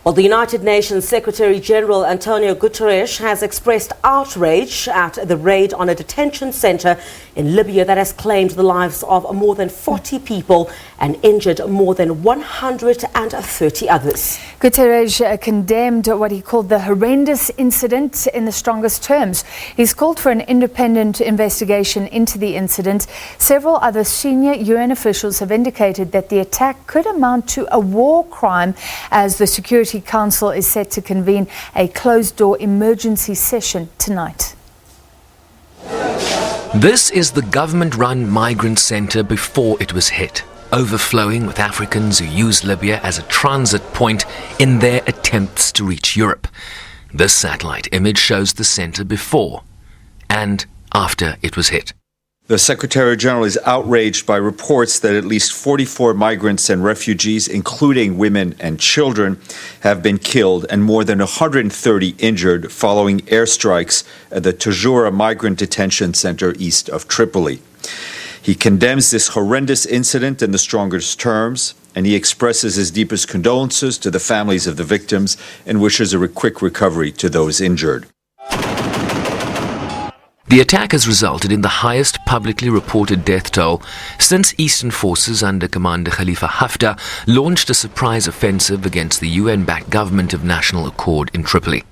Well, the United Nations Secretary General Antonio Guterres has expressed outrage at the raid on a detention center in Libya that has claimed the lives of more than 40 people and injured more than 130 others. Guterres condemned what he called the horrendous incident in the strongest terms. He's called for an independent investigation into the incident. Several other senior UN officials have indicated that the attack could amount to a war crime, as the Security Council is set to convene a closed-door emergency session tonight. This is the government-run migrant centre before it was hit, overflowing with Africans who use Libya as a transit point in their attempts to reach Europe. This satellite image shows the centre before and after it was hit. The Secretary General is outraged by reports that at least 44 migrants and refugees, including women and children, have been killed and more than 130 injured following airstrikes at the Tajura migrant detention center east of Tripoli. He condemns this horrendous incident in the strongest terms, and he expresses his deepest condolences to the families of the victims and wishes a quick recovery to those injured. The attack has resulted in the highest publicly reported death toll since Eastern forces under Commander Khalifa Haftar launched a surprise offensive against the UN-backed Government of National Accord in Tripoli.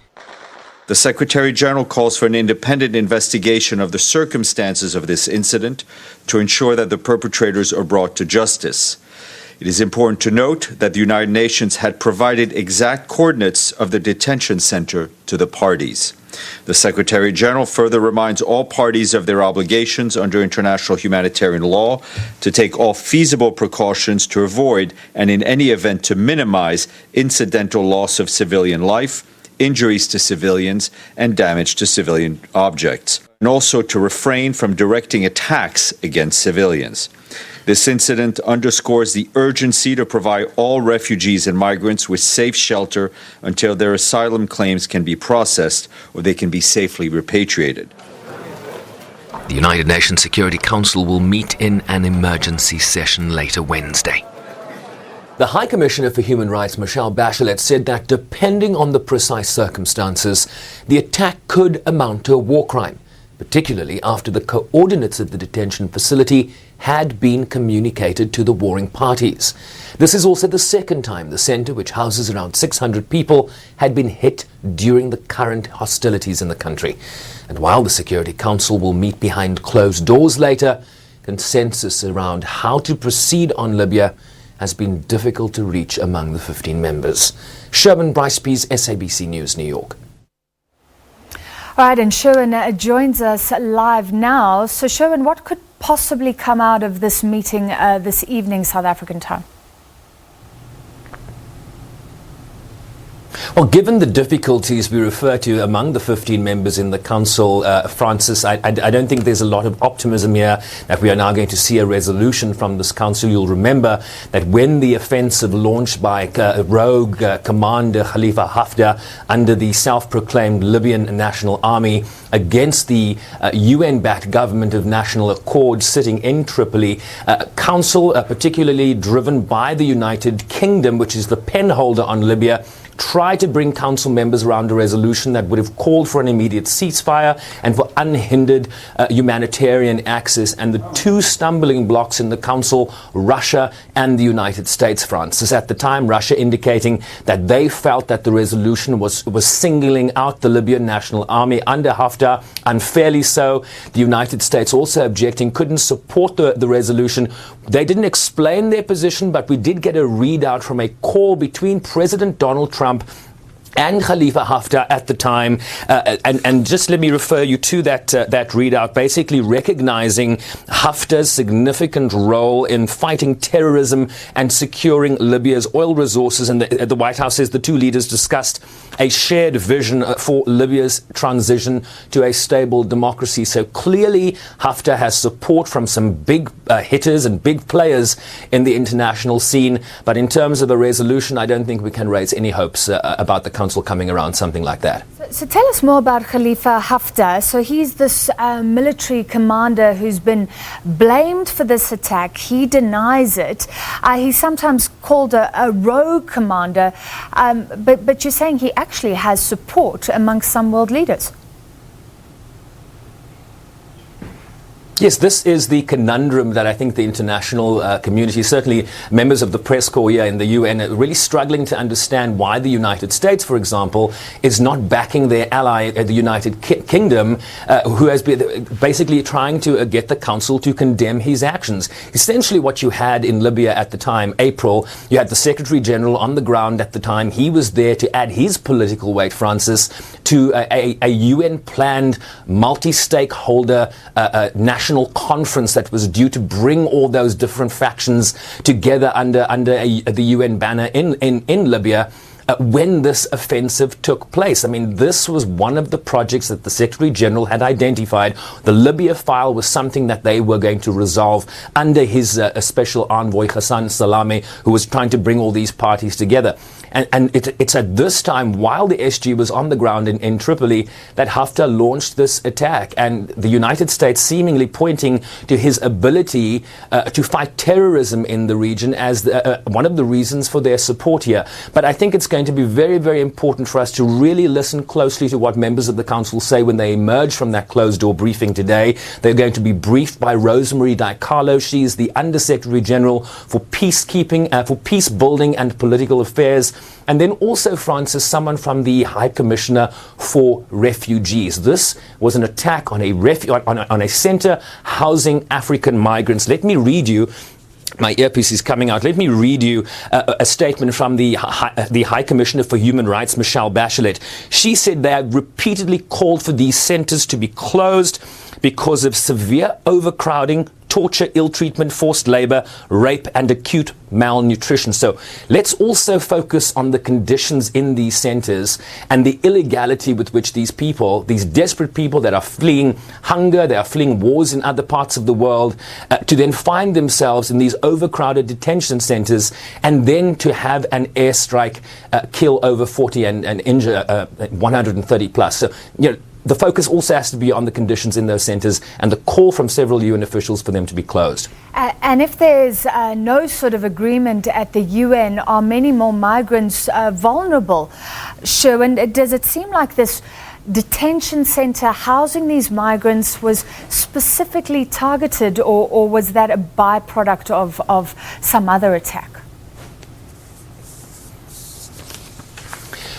The Secretary General calls for an independent investigation of the circumstances of this incident to ensure that the perpetrators are brought to justice. It is important to note that the United Nations had provided exact coordinates of the detention center to the parties. The Secretary General further reminds all parties of their obligations under international humanitarian law to take all feasible precautions to avoid and in any event to minimize incidental loss of civilian life, injuries to civilians, and damage to civilian objects, and also to refrain from directing attacks against civilians. This incident underscores the urgency to provide all refugees and migrants with safe shelter until their asylum claims can be processed or they can be safely repatriated. The United Nations Security Council will meet in an emergency session later Wednesday. The High Commissioner for Human Rights, Michelle Bachelet, said that depending on the precise circumstances, the attack could amount to a war crime, particularly after the coordinates of the detention facility had been communicated to the warring parties. This is also the second time the centre, which houses around 600 people, had been hit during the current hostilities in the country. And while the Security Council will meet behind closed doors later, consensus around how to proceed on Libya has been difficult to reach among the 15 members. Sherwin, Bryce-Pease, SABC News, New York. All right, and Sherwin joins us live now. So Sherwin, what could possibly come out of this meeting this evening, South African time? Well, given the difficulties we refer to among the 15 members in the council, Francis, I don't think there's a lot of optimism here that we are now going to see a resolution from this council. You'll remember that when the offensive launched by rogue Commander Khalifa Haftar under the self-proclaimed Libyan National Army against the UN-backed Government of National Accord sitting in Tripoli, council, particularly driven by the United Kingdom, which is the penholder on Libya, tried to bring council members around a resolution that would have called for an immediate ceasefire and for unhindered humanitarian access. And the two stumbling blocks in the council, Russia and the United States, Francis. At the time, Russia indicating that they felt that the resolution was singling out the Libyan National Army under Haftar, unfairly so. The United States also objecting, couldn't support the resolution. They didn't explain their position, but we did get a readout from a call between President Donald Trump and Khalifa Haftar at the time, and just let me refer you to that readout, basically recognizing Haftar's significant role in fighting terrorism and securing Libya's oil resources. And the White House says the two leaders discussed a shared vision for Libya's transition to a stable democracy. So clearly Haftar has support from some big hitters and big players in the international scene. But in terms of a resolution, I don't think we can raise any hopes about the council Council coming around something like that. So tell us more about Khalifa Haftar. So he's this military commander who's been blamed for this attack. He denies it. He's sometimes called a rogue commander, but you're saying he actually has support amongst some world leaders. Yes, this is the conundrum that I think the international community, certainly members of the press corps here in the UN, are really struggling to understand why the United States, for example, is not backing their ally, the United Kingdom, who has been basically trying to get the Council to condemn his actions. Essentially what you had in Libya at the time, April, you had the Secretary General on the ground at the time. He was there to add his political weight, Francis, to a UN-planned multi-stakeholder national conference that was due to bring all those different factions together under the UN banner in Libya. When this offensive took place. I mean, this was one of the projects that the Secretary General had identified. The Libya file was something that they were going to resolve under his special envoy, Hassan Salame, who was trying to bring all these parties together. And it's at this time, while the SG was on the ground in Tripoli, that Haftar launched this attack. And the United States seemingly pointing to his ability to fight terrorism in the region as one of the reasons for their support here. But I think it's going to be very, very important for us to really listen closely to what members of the Council say when they emerge from that closed-door briefing today. They're going to be briefed by Rosemary DiCarlo. She's the Undersecretary General for Peacekeeping, for Peace Building and Political Affairs. And then also, Francis, someone from the High Commissioner for Refugees. This was an attack on a center housing African migrants. Let me read you. My earpiece is coming out. Let me read you a statement from the High Commissioner for Human Rights, Michelle Bachelet. She said they have repeatedly called for these centers to be closed because of severe overcrowding, torture, ill treatment, forced labor, rape, and acute malnutrition. So let's also focus on the conditions in these centers and the illegality with which these people, these desperate people that are fleeing hunger, they are fleeing wars in other parts of the world, to then find themselves in these overcrowded detention centers and then to have an airstrike kill over 40 and injure 130 plus. So, you know, the focus also has to be on the conditions in those centres and the call from several UN officials for them to be closed. And if there's no sort of agreement at the UN, are many more migrants vulnerable? Sherwin, does it seem like this detention centre housing these migrants was specifically targeted, or was that a byproduct of some other attack?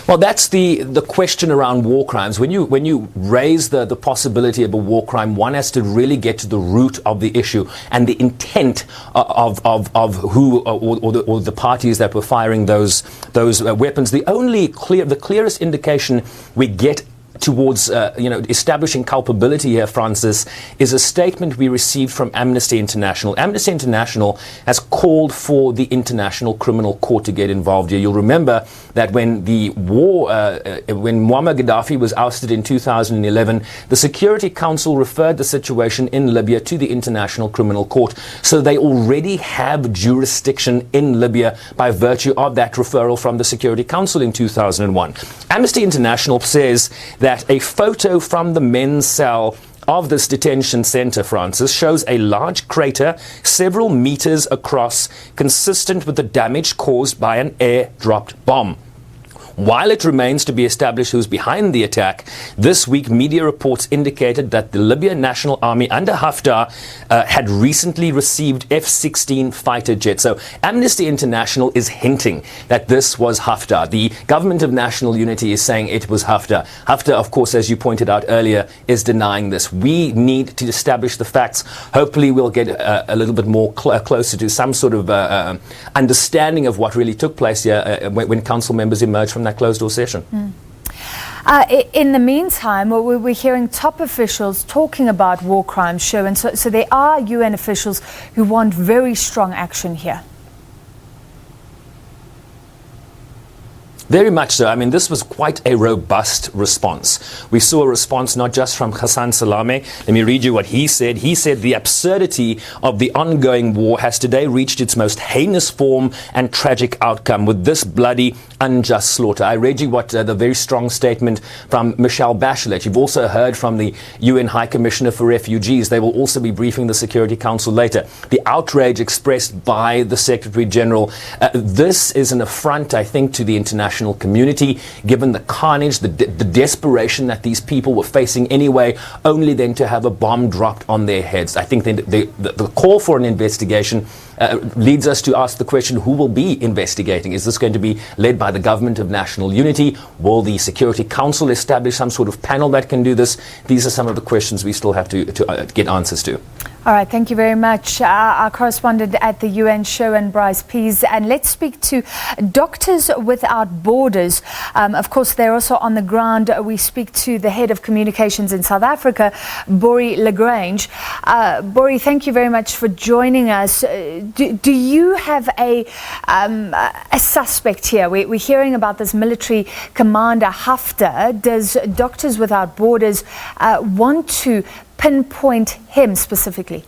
Well, that's the question around war crimes. When you raise the possibility of a war crime, one has to really get to the root of the issue and the intent of who or the parties that were firing those weapons. The clearest indication we get towards establishing culpability here, Francis, is a statement we received from Amnesty International. Amnesty International has called for the International Criminal Court to get involved here. You'll remember that when the war, when Muammar Gaddafi was ousted in 2011, the Security Council referred the situation in Libya to the International Criminal Court. So they already have jurisdiction in Libya by virtue of that referral from the Security Council in 2001. Amnesty International says that a photo from the men's cell of this detention center, Francis, shows a large crater several meters across, consistent with the damage caused by an air-dropped bomb. While it remains to be established who's behind the attack, this week media reports indicated that the Libyan National Army under Haftar had recently received F-16 fighter jets. So Amnesty International is hinting that this was Haftar. The Government of National Unity is saying it was Haftar. Haftar, of course, as you pointed out earlier, is denying this. We need to establish the facts. Hopefully we'll get a little bit more closer to some sort of understanding of what really took place here when council members emerged from that closed-door session. In the meantime, we're hearing top officials talking about war crimes, Sherwin. So there are UN officials who want very strong action here. Very much so. I mean, this was quite a robust response. We saw a response not just from Hassan Salame. Let me read you what he said. He said the absurdity of the ongoing war has today reached its most heinous form and tragic outcome with this bloody, unjust slaughter. I read you what the very strong statement from Michelle Bachelet. You've also heard from the UN High Commissioner for Refugees. They will also be briefing the Security Council later. The outrage expressed by the Secretary General. This is an affront, I think, to the international community, given the carnage, the desperation that these people were facing anyway, only then to have a bomb dropped on their heads. I think the call for an investigation leads us to ask the question, who will be investigating? Is this going to be led by the Government of National Unity? Will the Security Council establish some sort of panel that can do this? These are some of the questions we still have to get answers to. All right, thank you very much. Our correspondent at the UN, Sherwin, Bryce-Pease. And let's speak to Doctors Without Borders. Of course, they're also on the ground. We speak to the head of communications in South Africa, Borrie La Grange. Borrie, thank you very much for joining us. Do you have a suspect here? We're hearing about this military commander, Haftar. Does Doctors Without Borders want to pinpoint him specifically?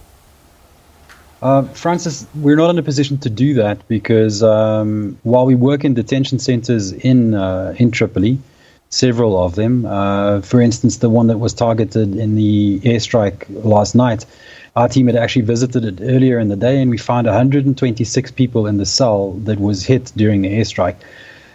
Francis, we're not in a position to do that because while we work in detention centers in Tripoli, several of them, for instance, the one that was targeted in the airstrike last night, our team had actually visited it earlier in the day and we found 126 people in the cell that was hit during the airstrike.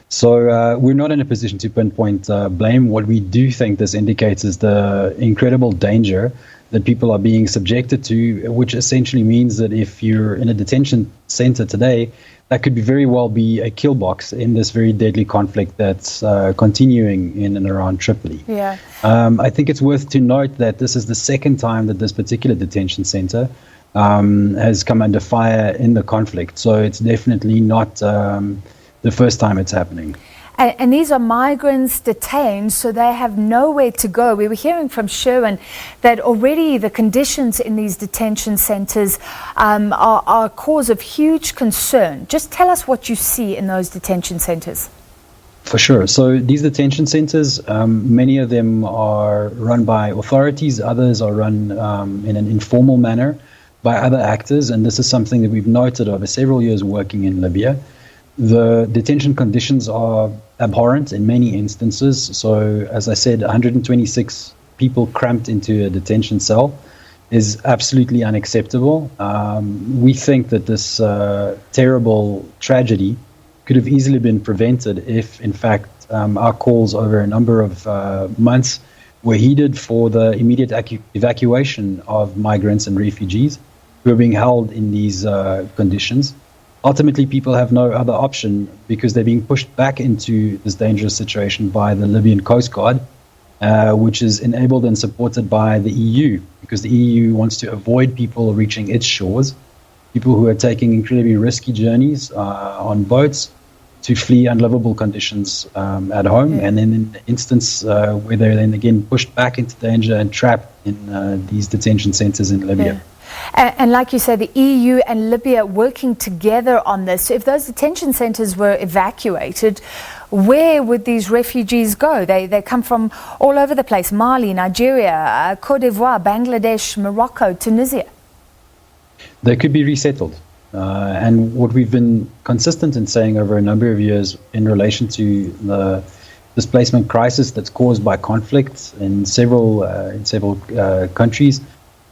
So we're not in a position to pinpoint blame. What we do think this indicates is the incredible danger that people are being subjected to, which essentially means that if you're in a detention center today, that could very well be a kill box in this very deadly conflict that's continuing in and around Tripoli. Yeah. I think it's worth to note that this is the second time that this particular detention center has come under fire in the conflict. So it's definitely not the first time it's happening. And these are migrants detained, so they have nowhere to go. We were hearing from Sherwin that already the conditions in these detention centers are a cause of huge concern. Just tell us what you see in those detention centers. For sure. So these detention centers, many of them are run by authorities, others are run in an informal manner by other actors, and this is something that we've noted over several years working in Libya. The detention conditions are abhorrent in many instances. So, as I said, 126 people cramped into a detention cell is absolutely unacceptable. We think that this terrible tragedy could have easily been prevented if, in fact, our calls over a number of months were heeded for the immediate evacuation of migrants and refugees who are being held in these conditions. Ultimately, people have no other option because they're being pushed back into this dangerous situation by the Libyan Coast Guard, which is enabled and supported by the EU, because the EU wants to avoid people reaching its shores, people who are taking incredibly risky journeys on boats to flee unlivable conditions at home, and then in the instance where they're then again pushed back into danger and trapped in these detention centers in Libya. Yeah. And like you said, the EU and Libya working together on this. If those detention centers were evacuated, where would these refugees go? They come from all over the place: Mali, Nigeria, Cote d'Ivoire, Bangladesh, Morocco, Tunisia. They could be resettled. And what we've been consistent in saying over a number of years in relation to the displacement crisis that's caused by conflict in several countries,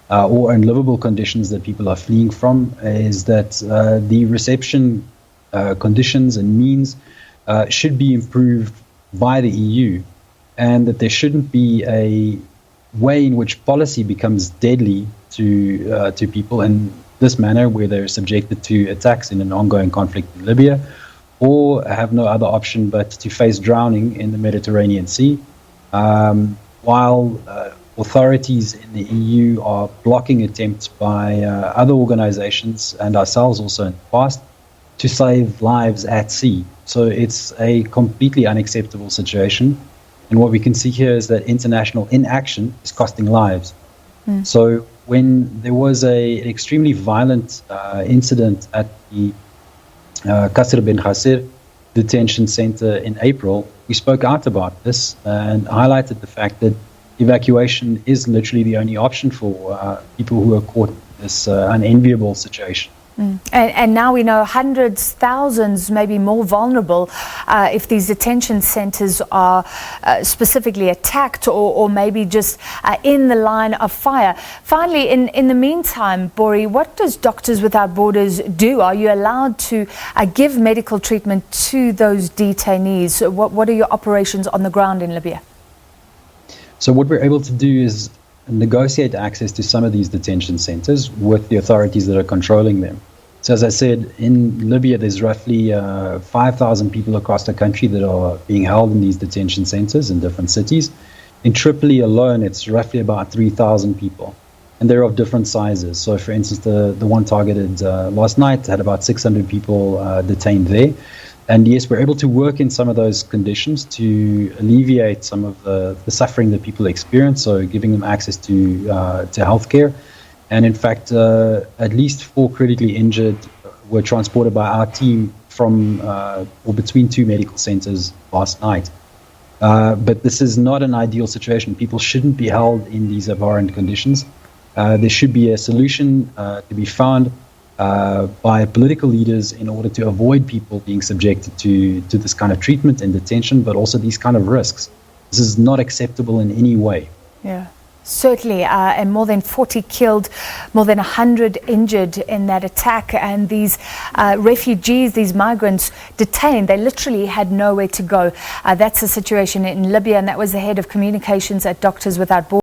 or unlivable conditions that people are fleeing from, is that the reception conditions and means should be improved by the EU, and that there shouldn't be a way in which policy becomes deadly to people in this manner, where they're subjected to attacks in an ongoing conflict in Libya, or have no other option but to face drowning in the Mediterranean Sea, while authorities in the EU are blocking attempts by other organizations and ourselves also in the past to save lives at sea. So it's a completely unacceptable situation. And what we can see here is that international inaction is costing lives. So when there was an extremely violent incident at the Qasr bin Qasr detention center in April, we spoke out about this and highlighted the fact that evacuation is literally the only option for people who are caught in this unenviable situation. And now we know hundreds, thousands, maybe more vulnerable if these detention centres are specifically attacked or maybe just in the line of fire. Finally, in the meantime, Borrie, what does Doctors Without Borders do? Are you allowed to give medical treatment to those detainees? What are your operations on the ground in Libya? So what we're able to do is negotiate access to some of these detention centers with the authorities that are controlling them. So as I said, in Libya, there's roughly 5,000 people across the country that are being held in these detention centers in different cities. In Tripoli alone, it's roughly about 3,000 people, and they're of different sizes. So for instance, the one targeted last night had about 600 people detained there. And yes, we're able to work in some of those conditions to alleviate some of the suffering that people experience, so giving them access to healthcare. And in fact, at least 4 critically injured were transported by our team from or between 2 medical centers last night. But this is not an ideal situation. People shouldn't be held in these abhorrent conditions. There should be a solution to be found by political leaders in order to avoid people being subjected to this kind of treatment and detention, but also these kind of risks. This is not acceptable in any way. Yeah, certainly. And more than 40 killed, more than 100 injured in that attack. And these refugees, these migrants detained, they literally had nowhere to go. That's the situation in Libya, and that was the head of communications at Doctors Without Borders.